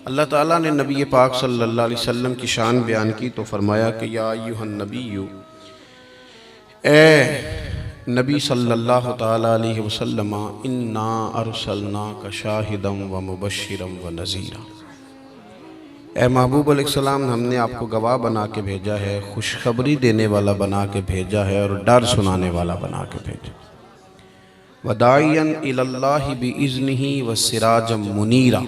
अल्लाह ताला ने नबी पाक सल्लल्लाहु अलैहि वसल्लम की शान बयान की तो फरमाया कि या अय्युहन नबीय्यु, ए नबी सल्लल्लाहु ताला अलैहि वसल्लम, इन्ना अरसलनाका शाहिदम व मुबश्शिरम व नज़ीरा। ए महबूब अलैहिस्सलाम, हमने आपको गवाह बना के भेजा है, खुशखबरी देने वाला बना के भेजा है और डर सुनाने वाला बना के भेजा। वदाइयन इलल्लाहि बिइज़्निही व सिराजम मुनीरा,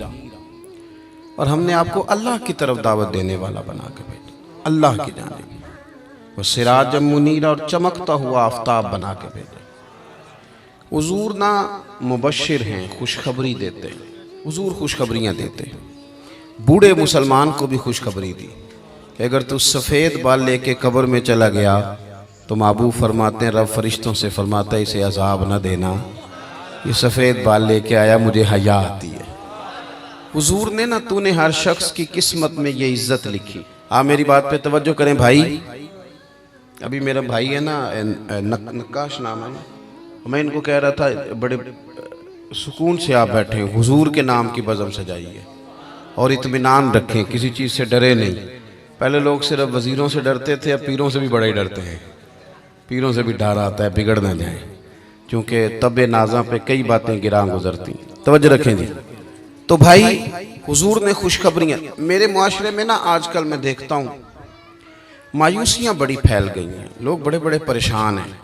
और हमने आपको अल्लाह की तरफ दावत देने वाला बना के भेजा, अल्लाह की जानिब। वो सिराजम मुनीरा, और चमकता हुआ आफताब बना के भेजा। हुजूर ना मुबश्शिर हैं, खुशखबरी देते हैं। हुजूर खुशखबरियाँ देते हैं। बूढ़े मुसलमान को भी खुशखबरी दी कि अगर तू सफ़ेद बाल लेके कब्र में चला गया तो महबूब फरमाते हैं, रब फरिश्तों से फरमाता है इसे अजाब न देना, ये सफ़ेद बाल लेके आया, मुझे हया आती है। हुजूर ने ना, तूने हर शख्स की किस्मत में ये इज्जत लिखी। आप मेरी बात पे तवज्जो करें भाई। अभी मेरा भाई है ना, नक्काश नाम है ना, मैं इनको कह रहा था बड़े सुकून से आप बैठे, हुजूर के नाम की बज़म सजाइए और इत्मीनान रखें, किसी चीज़ से डरे नहीं। पहले लोग सिर्फ वज़ीरों से डरते थे, अब पीरों से भी बड़ा ही डरते हैं। पीरों से भी डर आता है बिगड़ ना जाए, क्योंकि तबे नाज़ा पे कई बातें गिरा गुजरती। तवज्जो रखें जी। तो भाई, हुजूर ने खुशखबरियाँ, मेरे मुआशरे में ना आजकल मैं देखता हूँ मायूसियाँ बड़ी फैल गई हैं, लोग बड़े बड़े परेशान हैं,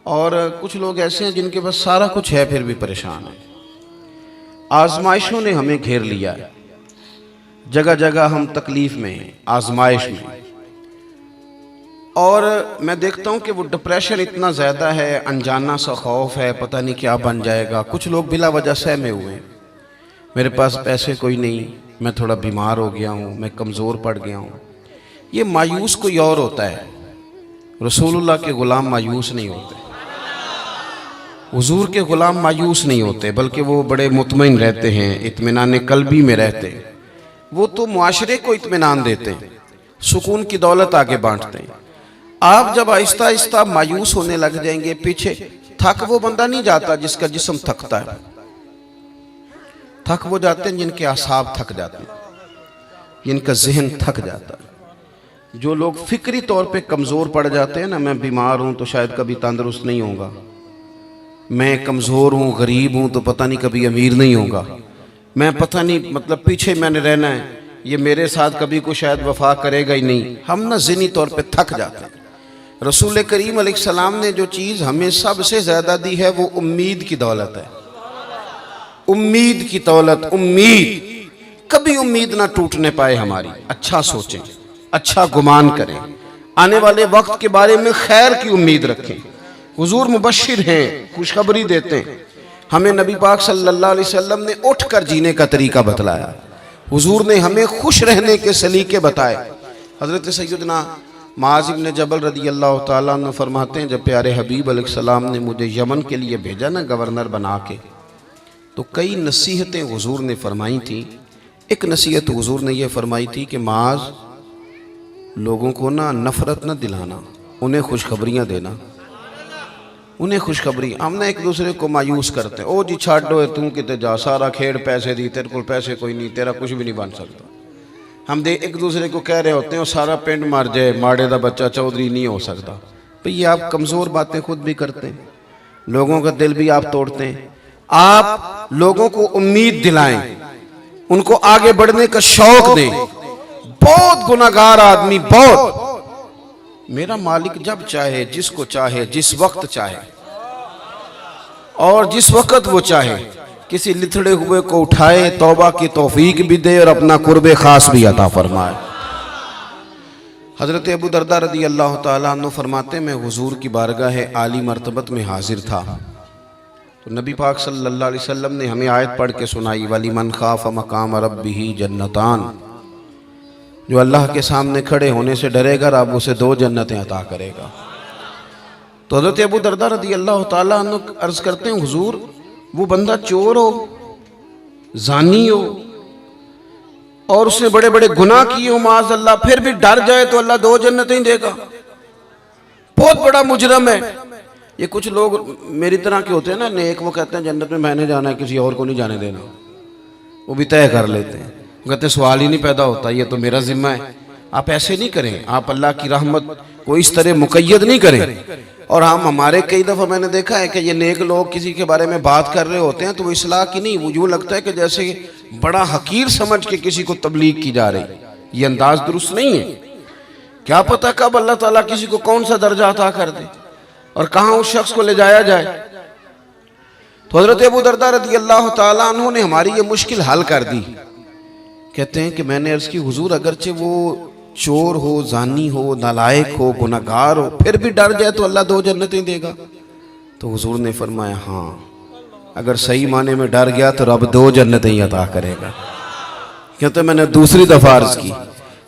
और कुछ लोग ऐसे हैं जिनके पास सारा कुछ है फिर भी परेशान हैं। आजमाइशों ने हमें घेर लिया है, जगह जगह हम तकलीफ में हैं, आजमाइश में। और मैं देखता हूँ कि वो डिप्रेशन इतना ज़्यादा है, अनजाना सा खौफ है, पता नहीं क्या बन जाएगा। कुछ लोग बिला वजह सहमे हुए हैं, मेरे पास पैसे कोई नहीं, मैं थोड़ा बीमार हो गया हूँ, मैं कमज़ोर पड़ गया हूँ। ये मायूस कोई और होता है, रसूलुल्लाह के ग़ुलाम मायूस नहीं होते, हुजूर के ग़ुलाम मायूस नहीं होते, बल्कि वो बड़े मुतमईन रहते हैं, इत्मीनान कल्बी में रहते हैं। वो तो मुआशरे को इत्मीनान देते हैं, सुकून की दौलत आगे बांटते हैं। आप जब आहिस्ता आहिस्ता मायूस होने लग जाएंगे, पीछे थक वो बंदा नहीं जाता जिसका जिस्म थकता है, थक वो जाते हैं जिनके आसाब थक जाते हैं, जिनका जहन थक जाता है। जो लोग फिक्री तौर पे कमज़ोर पड़ जाते हैं ना, मैं बीमार हूँ तो शायद कभी तंदुरुस्त नहीं होगा, मैं कमज़ोर हूँ, गरीब हूँ तो पता नहीं कभी अमीर नहीं होगा, मैं पता नहीं मतलब पीछे मैंने रहना है, ये मेरे साथ कभी को शायद वफा करेगा ही नहीं। हम ना ज़हनी तौर पे थक जाते हैं। रसूल करीम अलैहिस्सलाम ने जो चीज़ हमें सबसे ज़्यादा दी है वो उम्मीद की दौलत है। उम्मीद की दौलत, उम्मीद, कभी उम्मीद ना टूटने पाए हमारी। अच्छा सोचें, अच्छा गुमान करें, आने वाले वक्त के बारे में खैर की उम्मीद रखें। हुजूर मुबश्शिर हैं, खुशखबरी देते हैं। हमें नबी पाक सल्लल्लाहु अलैहि वसल्लम ने उठकर जीने का तरीका बतलाया। हुजूर ने हमें खुश रहने के सलीके बताए। हज़रत सैयदना मुआज़ इब्न जबल रदियल्लाहु ताला अन्हु फरमाते हैं, जब प्यारे हबीब अलैहिस्सलाम ने मुझे यमन के लिए भेजा ना गवर्नर बना के, तो कई नसीहतें हुजूर ने फरमाई थी। एक नसीहत हुजूर ने यह फरमाई थी कि माज, लोगों को ना नफ़रत न दिलाना, उन्हें खुशखबरियाँ देना, उन्हें खुशखबरी। हम ना एक दूसरे को मायूस करते हैं, ओ जी छाड़ो तू किते जा, सारा खेड़ पैसे दी, तेरे को पैसे कोई नहीं, तेरा कुछ भी नहीं बन सकता। हम एक दूसरे को कह रहे होते हैं, सारा पिंड मर जाए, माड़े का बच्चा चौधरी नहीं हो सकता। तो ये आप कमज़ोर बातें खुद भी करते हैं, लोगों का दिल भी आप तोड़ते हैं। आप लोगों को उम्मीद दिलाएं, उनको आगे बढ़ने का शौक दें। बहुत गुनाहगार आदमी, बहुत, मेरा मालिक जब चाहे, जिसको चाहे, जिस वक्त चाहे और जिस वक्त वो चाहे, किसी लिथड़े हुए को उठाए, तौबा की तौफीक भी दे और अपना कुर्बे खास भी अता फरमाए। हज़रत अबू दरदा रदी अल्लाह ताला अन्हु फरमाते, मैं हुजूर की बारगाह आली मर्तबत में हाजिर था, तो नबी पाक सल्लल्लाहु अलैहि वसल्लम ने हमें आयत पढ़ के सुनाई, वली मन खाफ मकाम रब्बिही जन्नतान, जो अल्लाह के सामने खड़े होने से डरेगा, रब उसे 2 जन्नतें अता करेगा। तो हज़रत अबू दरदा रदी अल्लाह ताला अन्हु अर्ज़ करते हैं, हुजूर वो बंदा चोर हो, जानी हो और उसने बड़े बड़े गुनाह किए हो माज़ अल्लाह, फिर भी डर जाए तो अल्लाह 2 जन्नतें ही देगा। बहुत बड़ा मुजरम है, ये कुछ लोग मेरी तरह के होते हैं ना नेक, वो कहते हैं जन्नत में मैंने जाना है, किसी और को नहीं जाने देना, वो भी तय कर लेते हैं, कहते हैं सवाल ही नहीं पैदा होता, ये तो मेरा जिम्मा है। आप ऐसे नहीं करें, आप अल्लाह की रहमत को इस तरह मुकय्यद नहीं करें। और हम हमारे कई दफ़ा मैंने देखा है कि ये नेक लोग किसी के बारे में बात कर रहे होते हैं तो वो इस्लाह की नहीं, वो यूँ लगता है कि जैसे बड़ा हकीर समझ के किसी को तबलीग की जा रही। ये अंदाज दुरुस्त नहीं है। क्या पता कब अल्लाह ताला किसी को कौन सा दर्जा अता कर दे और कहाँ उस शख्स को ले जाया जाए। तो हज़रत अबू दरदा रज़ी अल्लाह ताला अन्हु ने हमारी ये मुश्किल हल कर दी। कहते हैं कि मैंने अर्ज़ की हुजूर अगरचे वो चोर हो, जानी हो, नालायक हो, गुनहगार हो, फिर भी डर जाए तो अल्लाह 2 जन्नतें देगा। तो हुजूर ने फरमाया हाँ, अगर सही माने में डर गया तो रब 2 जन्नतें ही अता करेगा। कहते मैंने दूसरी दफा अर्ज की,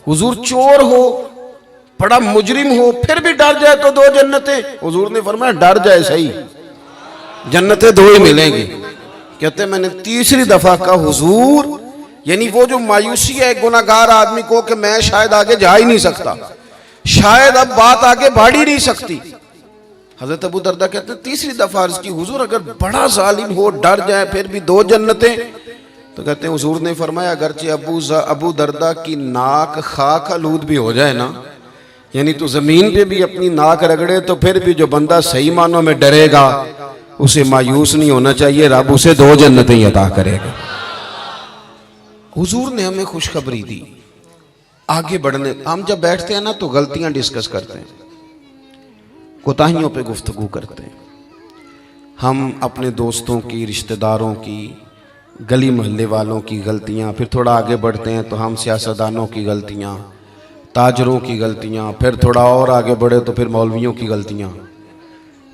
हुजूर चोर हो, बड़ा मुजरिम हो, फिर भी डर जाए तो 2 जन्नतें। हुजूर ने फरमाया डर जाए सही, जन्नतें 2 ही मिलेंगी। कहते मैंने तीसरी दफा कहा हुजूर, यानी वो जो मायूसी है गुनाहगार आदमी को कि मैं शायद आगे जा ही नहीं सकता, शायद अब बात आगे बढ़ ही नहीं सकती। हजरत अबू दरदा कहते हैं तीसरी दफा अर्ज की, हुजूर अगर बड़ा जालिम हो, डर जाए, फिर भी 2 जन्नतें। तो कहते हैं हुजूर ने फरमाया अगरचे अबू दरदा की नाक खाक आलूद भी हो जाए ना, यानी तो जमीन पे भी अपनी नाक रगड़े, तो फिर भी जो बंदा सही मानों में डरेगा उसे मायूस नहीं होना चाहिए, रब उसे 2 जन्नतें ही अता करेगा। हुजूर ने हमें खुशखबरी दी आगे बढ़ने। हम जब बैठते हैं ना तो गलतियां डिस्कस करते हैं, कोताहियों पे गुफ्तगू करते हैं, हम अपने दोस्तों की, रिश्तेदारों की, गली मोहल्ले वालों की गलतियां, फिर थोड़ा आगे बढ़ते हैं तो हम सियासतदानों की गलतियां, ताजरों की गलतियां, फिर थोड़ा और आगे बढ़े तो फिर मौलवियों की गलतियां,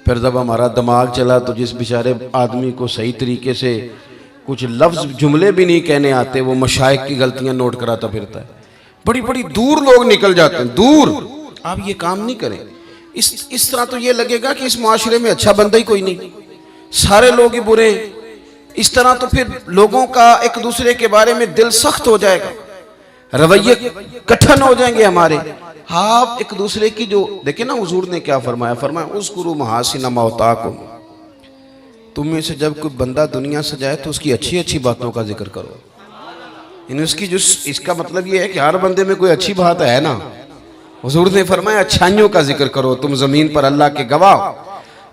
फिर जब हमारा दिमाग चला तो जिस बेचारे आदमी को सही तरीके से कुछ लफ्ज़ जुमले भी नहीं कहने आते, वो मशाइख की गलतियां नोट कराता फिरता है। बड़ी बड़ी दूर लोग निकल जाते हैं, दूर। आप ये काम नहीं करें, इस तरह तो ये लगेगा कि इस माशरे में अच्छा बंदा ही कोई नहीं, सारे लोग ही बुरे हैं। इस तरह तो फिर लोगों का एक दूसरे के बारे में दिल सख्त हो जाएगा, रवैये कठिन हो जाएंगे हमारे। आप एक दूसरे की जो देखे ना, हुजूर ने क्या फरमाया, फरमाया उज़कुरू महासिना मौताकुम, तुम में से जब कोई बंदा दुनिया से जाए तो उसकी अच्छी अच्छी बातों का जिक्र करो। यानी उसकी जो, इसका मतलब ये है कि हर बंदे में कोई अच्छी बात है ना। हुजूर ने फरमाया अच्छाइयों का जिक्र करो, तुम जमीन पर अल्लाह के गवाह।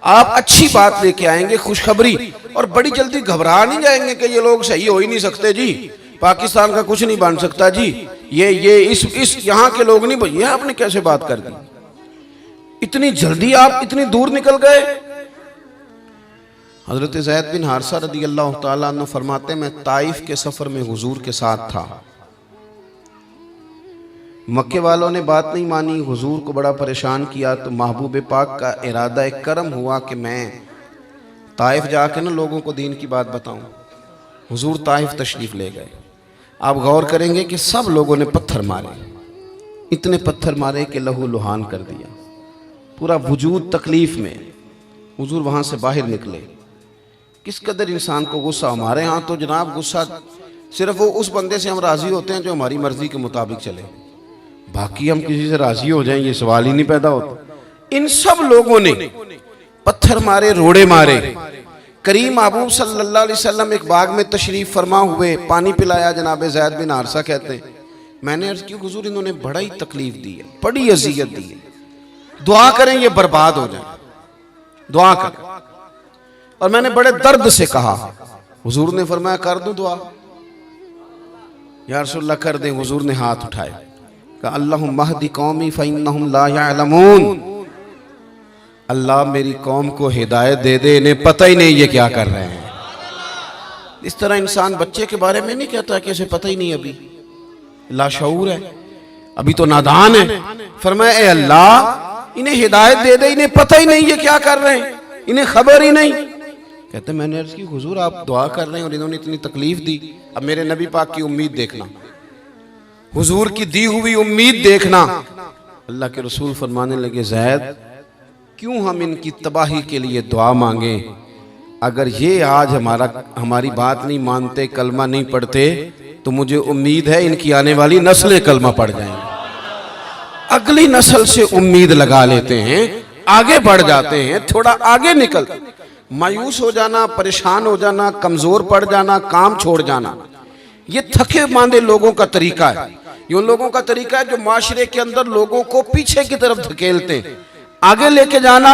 आप अच्छी बात लेके आएंगे, खुशखबरी, और बड़ी जल्दी घबरा नहीं जाएंगे कि ये लोग सही हो ही नहीं सकते जी, पाकिस्तान का कुछ नहीं बन सकता जी, ये इस यहाँ के लोग नहीं, ये आपने कैसे बात कर दी, इतनी जल्दी आप इतनी दूर निकल गए। हज़रत ज़ैद बिन हारिसा रज़ी अल्लाह ताला अन्हु फरमाते मैं ताइफ के सफ़र में हुजूर के साथ था। मक्के वालों ने बात नहीं मानी, हुजूर को बड़ा परेशान किया, तो महबूब पाक का इरादा एक करम हुआ कि मैं ताइफ जाके ना लोगों को दीन की बात बताऊं। हुजूर ताइफ तशरीफ़ ले गए। आप गौर करेंगे कि सब लोगों ने पत्थर मारे, इतने पत्थर मारे कि लहू लुहान कर दिया, पूरा वजूद तकलीफ़ में। हुजूर वहाँ से बाहर निकले। किस कदर इंसान को गुस्सा, हमारे यहाँ तो जनाब गुस्सा सिर्फ वो उस बंदे से हम राज़ी होते हैं जो हमारी मर्ज़ी के मुताबिक चले, बाकी हम किसी से राज़ी हो जाएं ये सवाल ही नहीं पैदा होता। इन सब लोगों ने पत्थर मारे, रोड़े मारे। करीम महबूब सल्लल्लाहु अलैहि वसल्लम एक बाग में तशरीफ़ फरमा हुए, पानी पिलाया। जनाब ज़ैद बिन हारिसा कहते हैं मैंने अर्ज़ की हुजूर इन्होंने बड़ा ही तकलीफ़ दी है, बड़ी अज़ियत दी है, दुआ करें ये बर्बाद हो जाए, दुआ करें। और मैंने बड़े दर्द से कहा, हुजूर ने फरमाया कर दूं दुआ, या रसूलल्लाह कर दें। हुजूर ने हाथ उठाए, कहा अल्लाहुम्मा हदी कौमी फ़इन्नहुम ला यअलमून, अल्लाह मेरी कौम को हिदायत दे दे, इन्हें पता ही नहीं ये क्या कर रहे हैं। इस तरह इंसान बच्चे के बारे में नहीं कहता कि इसे पता ही नहीं, अभी लाशऊर है, अभी तो नादान है। फरमाया ए अल्लाह इन्हें हिदायत दे दे, इन्हें पता ही नहीं ये क्या कर रहे हैं, इन्हें खबर ही नहीं। कहते मैंने अर्ज़ की हुजूर आप दुआ कर रहे हैं और इन्होंने इतनी तकलीफ दी, अब मेरे नबी पाक की उम्मीद देखना, हुजूर की दी हुई उम्मीद देखना। अल्लाह के रसूल फरमाने लगे ज़ैद क्यों हम इनकी तबाही के लिए दुआ मांगे, अगर ये आज हमारी बात नहीं मानते, कलमा नहीं पढ़ते, तो मुझे उम्मीद है इनकी आने वाली नस्लें कलमा पढ़ जाएंगी। अगली नस्ल से उम्मीद लगा लेते हैं आगे बढ़ जाते हैं, थोड़ा आगे निकल। मायूस हो जाना, परेशान हो जाना, कमजोर पड़ जाना, काम छोड़ जाना, ये थके मांदे लोगों का तरीका है। ये उन लोगों का तरीका है जो माशरे के अंदर लोगों को पीछे की तरफ धकेलते हैं। आगे लेके जाना,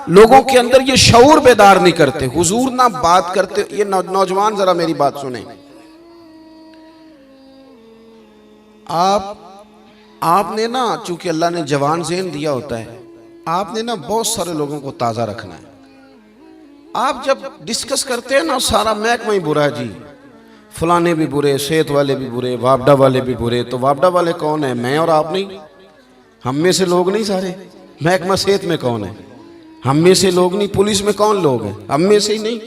लोगों के अंदर ये शऊर बेदार नहीं करते, हुजूर ना बात करते। ये नौजवान जरा मेरी बात सुने। आपने ना, चूंकि अल्लाह ने जवान ज़हन दिया होता है, आपने ना बहुत सारे लोगों को ताज़ा रखना है। आप जब डिस्कस करते हैं ना, सारा महकमा ही बुरा है जी, फलाने भी बुरे, सेहत वाले भी बुरे, वापडा वाले भी बुरे। तो वापडा वाले कौन है? मैं और आप नहीं? हम में से लोग नहीं सारे? महकमा सेहत में कौन है? हम में से लोग नहीं। पुलिस में कौन लोग हैं? हम में से ही नहीं।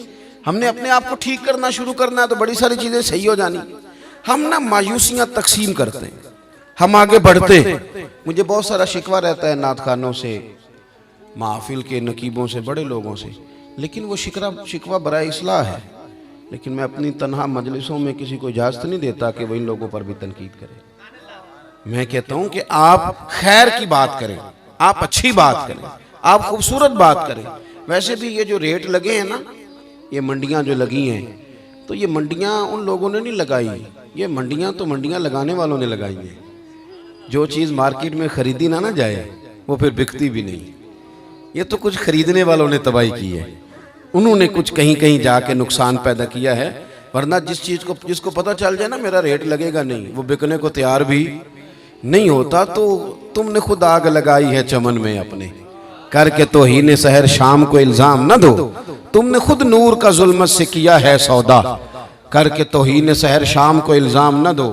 हमने अपने आप को ठीक करना शुरू करना है तो बड़ी सारी चीज़ें सही हो जानी। हम ना मायूसियाँ तकसीम करते हैं, हम आगे बढ़ते हैं। मुझे बहुत सारा शिकवा रहता है नात खानों से, महफिल के नकीबों से, बड़े लोगों से, लेकिन वो शिकवा बराए इस्लाह है। लेकिन मैं अपनी तन्हा मजलिसों में किसी को इजाज़त नहीं देता कि वो इन लोगों पर भी तनकीद करे। मैं कहता हूँ कि आप खैर की बात करें, आप अच्छी बात करें, आप खूबसूरत बात करें। वैसे भी ये जो रेट लगे हैं ना, ये मंडियाँ जो लगी हैं, तो ये मंडियाँ उन लोगों ने नहीं लगाई, ये मंडियाँ तो मंडियाँ लगाने वालों ने लगाई हैं। जो चीज़ मार्केट में ख़रीदी ना जाए वो फिर बिकती भी नहीं। ये तो कुछ ख़रीदने वालों ने तबाही की है, उन्होंने कुछ कहीं कहीं जाके नुकसान पैदा किया है। वरना जिसको पता चल जाए ना मेरा रेट लगेगा नहीं, वो बिकने को तैयार भी नहीं होता। तो तुमने खुद आग लगाई है चमन में अपने, करके तौहीन सहर शाम को इल्ज़ाम न दो। तुमने खुद नूर का जुल्मत से किया है सौदा, करके तौहीन सहर शाम को इल्ज़ाम न दो।